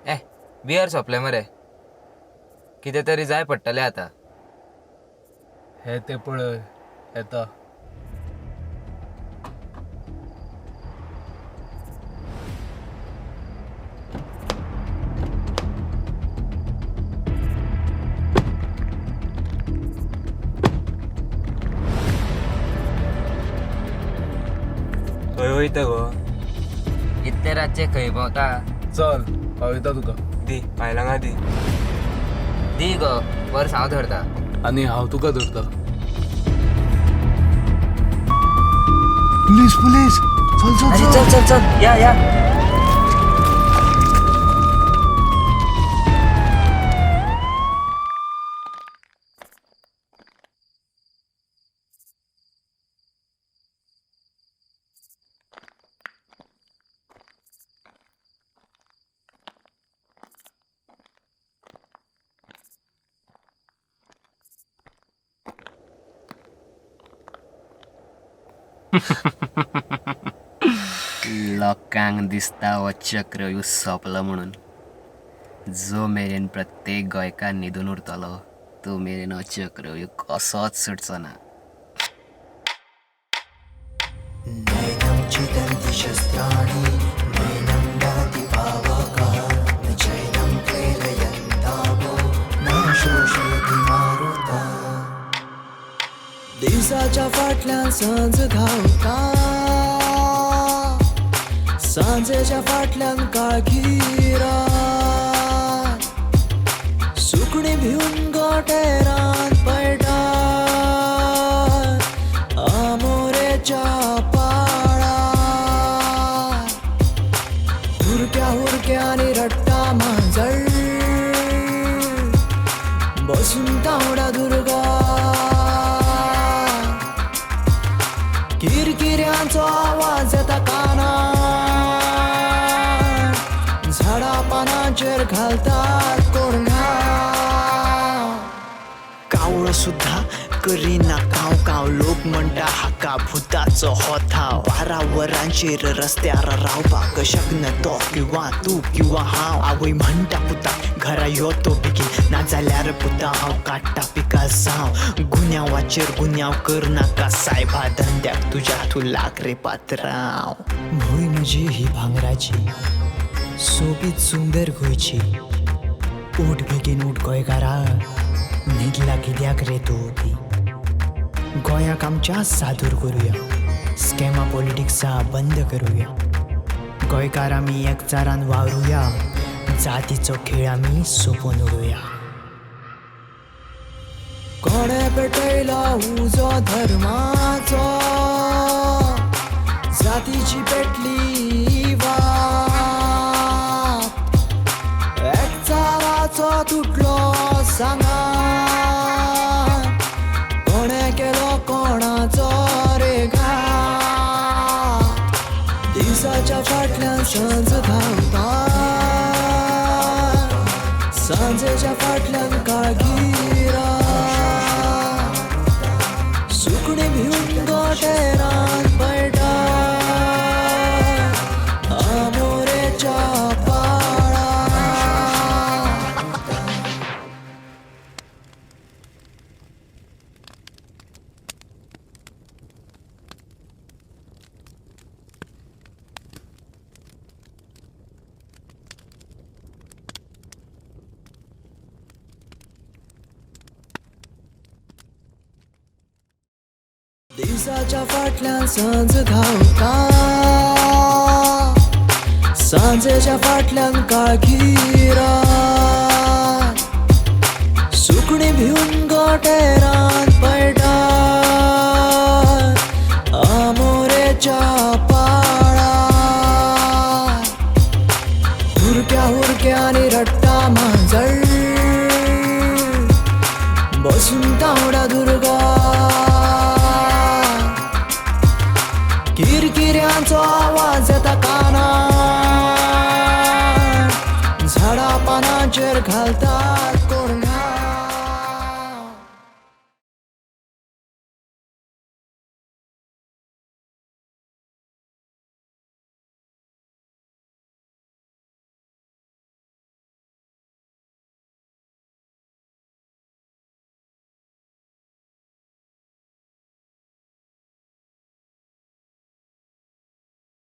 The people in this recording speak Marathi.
ए बियर सोंपले मरे कितें तरी जाय पडटलें आतां. हे ते पळय येता. खंय वयता गो? इतले रातचे खंय भोंवता? चल पावयता तुका. दी बायलांगा दी. दी गो वर्स हांव धरता. आनी हांव तुका धरता. पुलीस पुलीस चल चल अरे चल चल चल या. लोकांक दिसता हो चक्रव्यूह सोंपलो म्हणून. जो मेरेन प्रत्येक गोंयकार न्हिदून उरतलो तो मेरेन हो चक्रव्यूह कसोच सुटचो ना. नैनं चितन्ति शस्त्राणि नैनं दहति पावकः न चैनं प्रेरयन्तापो न शोषयति मारुतः. दिवसाच्या फाटल्यान सांज धांवता, सांजेच्या फाटल्यान काळखी रात. सुकणी भिवन गोटेरांत पळटा आमोरेच्या पाळार. हुरक्यांनी रडटा मांजर बसून तावडा दुर्गा. किरकिऱ्यांचो आवाज येता कानार, झाडा पानांचेर घालतात कोरण्या. कावळो सुद्धा करिना काव काव. लोक म्हणटा हाका भुताचो होता. वारावरांचेर रस्त्यार रावपाक शकना तो किंवा तूं किंवा हांव. आवय म्हणटा पुता घरा यो तो बेगीन नाजाल्यार पुता हांव काडटा पिका जाव. गुन्यांवाचेर गुन्यांव करनाका सायबा धंद्याक तुज्या तूं लाग रे पात्रांव. भूंय म्हजी ही भांगराची सोबीत सुंदर गोंयची. उठ बेगीन उठ गोंयकारा, न्हिदला कित्याक रे तूं ती. गोंयाक आमच्या सादूर करुया, स्कॅमा पॉलिटिक्सा बंद करुया. गोंयकार आमी एकचारान वावरुया, जातीचो खेळ आमी सोंपोवन उडोवया. कोणे पेटयला उजो धर्माचो, जातीची पेटली वात. एकचाराचो तुटलो सांगा, कोणे केलो कोणाचो रे घात. दिवसाच्या फाटल्यान सांज धांवता, सांजेच्या फाटल्यान काळखी रात. सुकणी भिवन गोटेरांत पळटा आमोरेच्या पाळार. दिवसाच्या फाटल्यान सांज धांवता, सांजेच्या फाटल्यान काळखी रात. सुकणी भिवन गोटेरांत पळटा आमोरेच्या पाळार. हुरक्यांनी रडटा मांजर बसून तावडा दुर्गा. किरकिऱ्यांचो आवाज येता कानार, झाडा पानांचेर घालतात